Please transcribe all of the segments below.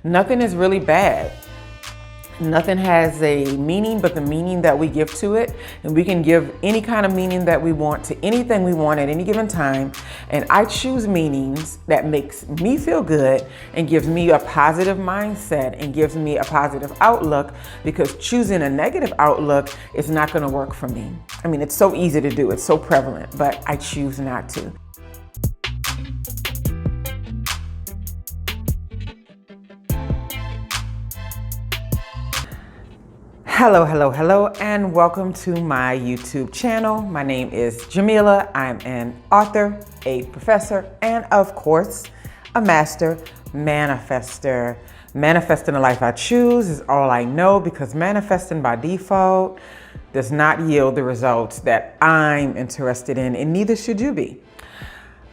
Nothing is really bad. Nothing has a meaning but the meaning that we give to it. And we can give any kind of meaning that we want to anything we want at any given time. And I choose meanings that makes me feel good and gives me a positive mindset and gives me a positive outlook, because choosing a negative outlook is not going to work for me. I mean, it's so easy to do. It's so prevalent, but I choose not to. Hello, and welcome to my YouTube channel. My name is Jameelah. I'm an author, a professor, and of course, a master manifester. Manifesting the life I choose is all I know, because manifesting by default does not yield the results that I'm interested in, and neither should you be.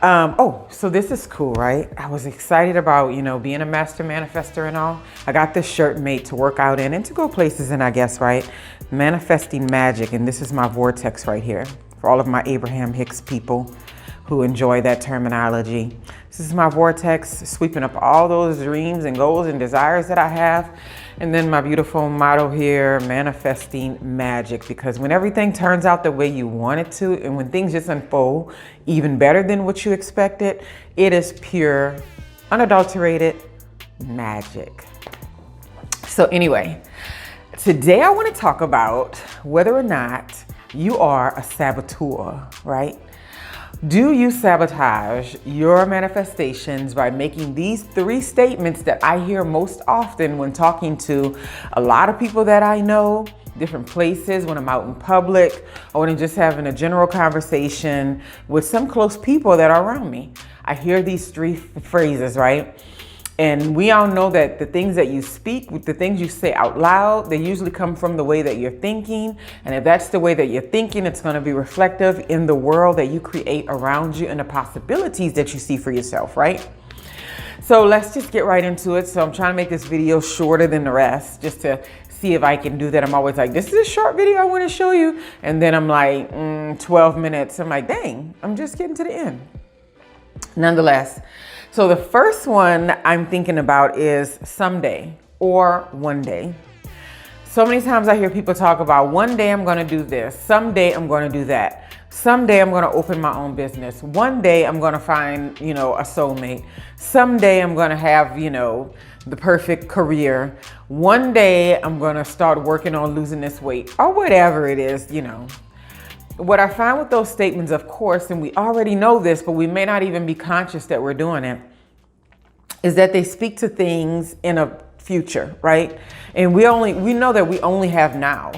So this is cool, right? I was excited about, being a master manifester and all. I got this shirt made to work out in and to go places in, I guess, right? Manifesting magic. And this is my vortex right here for all of my Abraham Hicks people who enjoy that terminology. This is my vortex, sweeping up all those dreams and goals and desires that I have. And then my beautiful motto here, manifesting magic, because when everything turns out the way you want it to, and when things just unfold even better than what you expected, it is pure, unadulterated magic. So anyway, today I want to talk about whether or not you are a saboteur, right? Do you sabotage your manifestations by making these 3 statements that I hear most often when talking to a lot of people that I know, different places, when I'm out in public, or when I'm just having a general conversation with some close people that are around me? I hear these 3 phrases, right? And we all know that the things that you speak, the things you say out loud, they usually come from the way that you're thinking. And if that's the way that you're thinking, it's going to be reflective in the world that you create around you and the possibilities that you see for yourself, right? So let's just get right into it. So I'm trying to make this video shorter than the rest, just to see if I can do that. I'm always like, this is a short video I want to show you. And then I'm like, 12 minutes. I'm like, dang, I'm just getting to the end. Nonetheless. So the first one I'm thinking about is someday or one day. So many times I hear people talk about one day I'm going to do this. Someday I'm going to do that. Someday I'm going to open my own business. One day I'm going to find, a soulmate. Someday I'm going to have, the perfect career. One day I'm going to start working on losing this weight, or whatever it is, What I find with those statements, of course, and we already know this, but we may not even be conscious that we're doing it, is that they speak to things in a future, right? And we know that we only have now.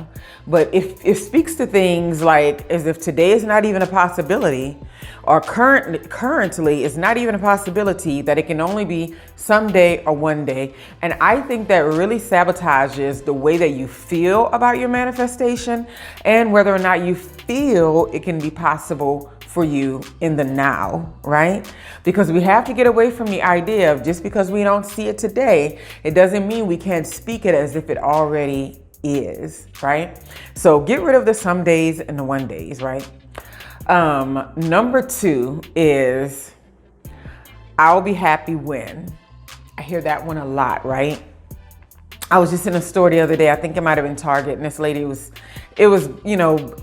But if it speaks to things like as if today is not even a possibility, or currently is not even a possibility, that it can only be someday or one day. And I think that really sabotages the way that you feel about your manifestation and whether or not you feel it can be possible for you in the now, right? Because we have to get away from the idea of just because we don't see it today, it doesn't mean we can't speak it as if it already is, right? So get rid of the some days and the one days, right? Number 2 is I'll be happy when. I hear that one a lot, right? I was just in a store the other day, I think it might have been Target, and this lady it was,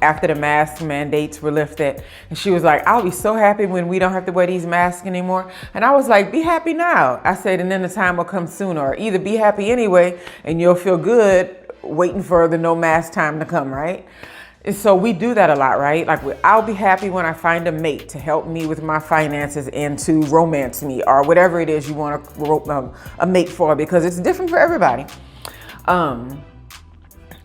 after the mask mandates were lifted, and she was like, I'll be so happy when we don't have to wear these masks anymore. And I was like, be happy now. I said, and then the time will come sooner, or either be happy anyway, and you'll feel good waiting for the no mask time to come, right? And so we do that a lot, right? Like, I'll be happy when I find a mate to help me with my finances and to romance me, or whatever it is you want a mate for, because it's different for everybody.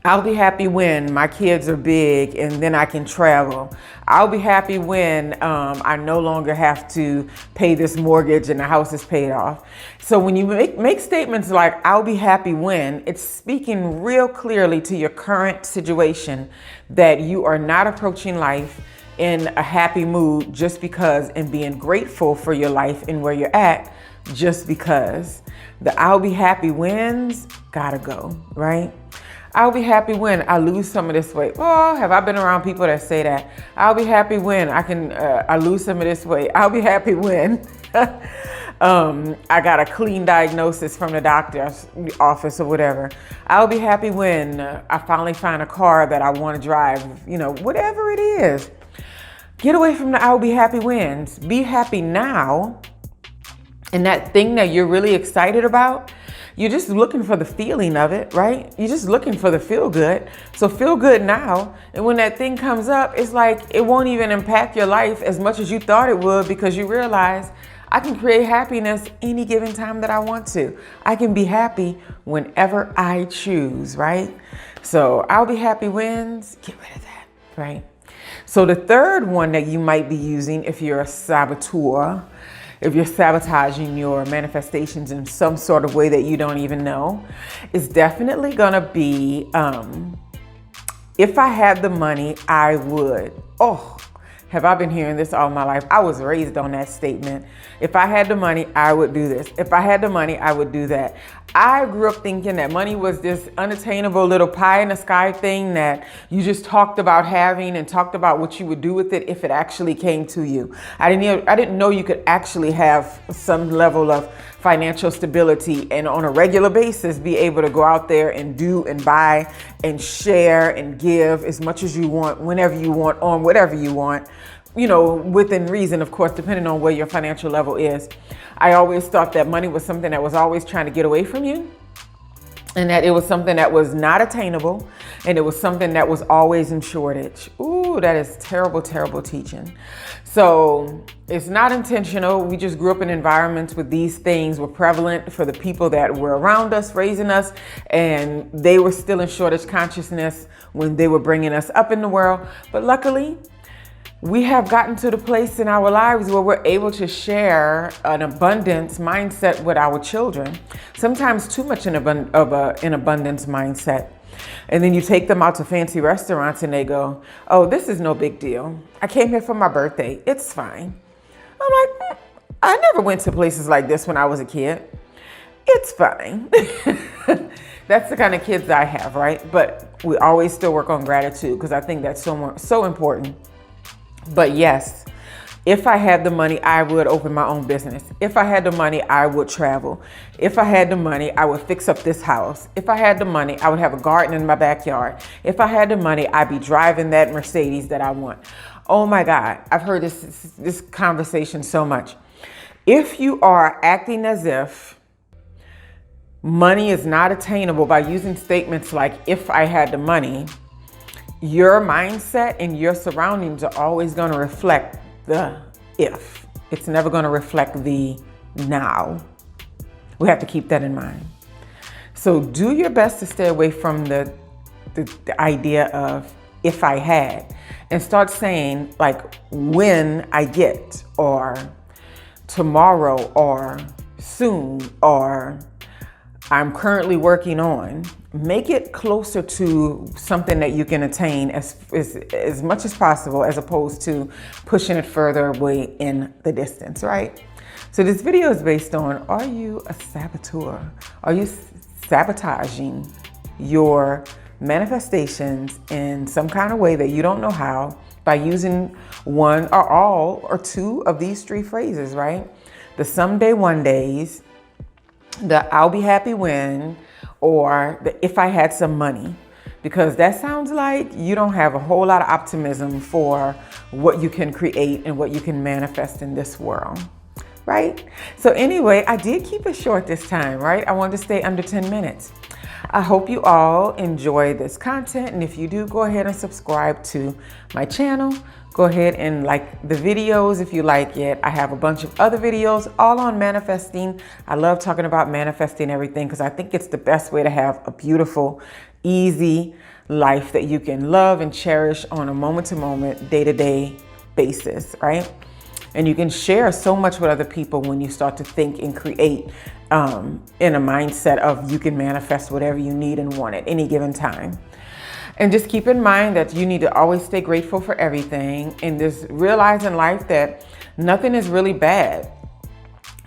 I'll be happy when my kids are big and then I can travel. I'll be happy when I no longer have to pay this mortgage and the house is paid off. So when you make statements like, I'll be happy when, it's speaking real clearly to your current situation that you are not approaching life in a happy mood just because, and being grateful for your life and where you're at just because. The I'll be happy wins gotta go, right? I'll be happy when I lose some of this weight. Oh, have I been around people that say that? I'll be happy when I lose some of this weight. I'll be happy when I got a clean diagnosis from the doctor's office or whatever. I'll be happy when I finally find a car that I want to drive, whatever it is. Get away from the I'll be happy wins. Be happy now. And that thing that you're really excited about, you're just looking for the feeling of it, right? You're just looking for the feel good. So feel good now. And when that thing comes up, it's like it won't even impact your life as much as you thought it would, because you realize I can create happiness any given time that I want to. I can be happy whenever I choose, right? So I'll be happy wins. Get rid of that, right? So the third one that you might be using if you're a saboteur, if you're sabotaging your manifestations in some sort of way that you don't even know, is definitely gonna be, if I had the money, I would. Oh, have I been hearing this all my life? I was raised on that statement. If I had the money, I would do this. If I had the money, I would do that. I grew up thinking that money was this unattainable little pie in the sky thing that you just talked about having and talked about what you would do with it if it actually came to you. I didn't know you could actually have some level of financial stability and on a regular basis be able to go out there and do and buy and share and give as much as you want, whenever you want, on whatever you want, within reason, of course, depending on where your financial level is. I always thought that money was something that was always trying to get away from you, and that it was something that was not attainable, and it was something that was always in shortage. Ooh, that is terrible, terrible teaching. So it's not intentional. We just grew up in environments where these things were prevalent for the people that were around us, raising us, and they were still in shortage consciousness when they were bringing us up in the world. But luckily, we have gotten to the place in our lives where we're able to share an abundance mindset with our children. Sometimes too much an abundance mindset. And then you take them out to fancy restaurants and they go, oh, this is no big deal. I came here for my birthday. It's fine. I'm like, I never went to places like this when I was a kid. It's fine. That's the kind of kids I have, right? But we always still work on gratitude because I think that's so important. But yes, if I had the money, I would open my own business. If I had the money, I would travel. If I had the money, I would fix up this house. If I had the money, I would have a garden in my backyard. If I had the money, I'd be driving that Mercedes that I want. Oh my God, I've heard this conversation so much. If you are acting as if money is not attainable by using statements like, if I had the money, your mindset and your surroundings are always going to reflect the if. It's never going to reflect the now. We have to keep that in mind. So do your best to stay away from the idea of if I had, and start saying like when I get, or tomorrow, or soon, or I'm currently working on. Make it closer to something that you can attain as much as possible, as opposed to pushing it further away in the distance, right? So this video is based on, are you a saboteur? Are you sabotaging your manifestations in some kind of way that you don't know how, by using one or all or two of these three phrases, right? The someday, one days, the I'll be happy when, or the if I had some money, because that sounds like you don't have a whole lot of optimism for what you can create and what you can manifest in this world, right? So anyway, I did keep it short this time, right? I wanted to stay under 10 minutes. I hope you all enjoy this content, and if you do, go ahead and subscribe to my channel. Go ahead and like the videos if you like it. I have a bunch of other videos all on manifesting. I love talking about manifesting everything because I think it's the best way to have a beautiful, easy life that you can love and cherish on a moment-to-moment, day-to-day basis, right? And you can share so much with other people when you start to think and create in a mindset of you can manifest whatever you need and want at any given time. And just keep in mind that you need to always stay grateful for everything, and just realize in life that nothing is really bad.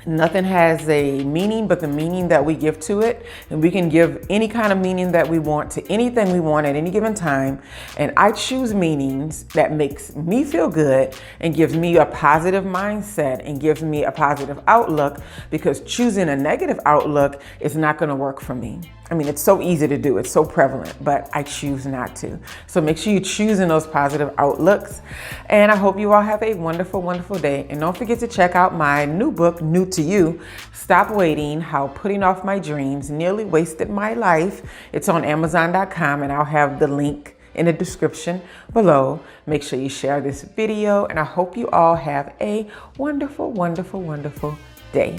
Nothing has a meaning but the meaning that we give to it. And we can give any kind of meaning that we want to anything we want at any given time. And I choose meanings that makes me feel good and gives me a positive mindset and gives me a positive outlook, because choosing a negative outlook is not going to work for me. I mean, it's so easy to do. It's so prevalent, but I choose not to. So make sure you're choosing those positive outlooks. And I hope you all have a wonderful, wonderful day. And don't forget to check out my new book, New to You, Stop Waiting, How Putting Off My Dreams Nearly Wasted My Life. It's on Amazon.com, and I'll have the link in the description below. Make sure you share this video, and I hope you all have a wonderful, wonderful, wonderful day.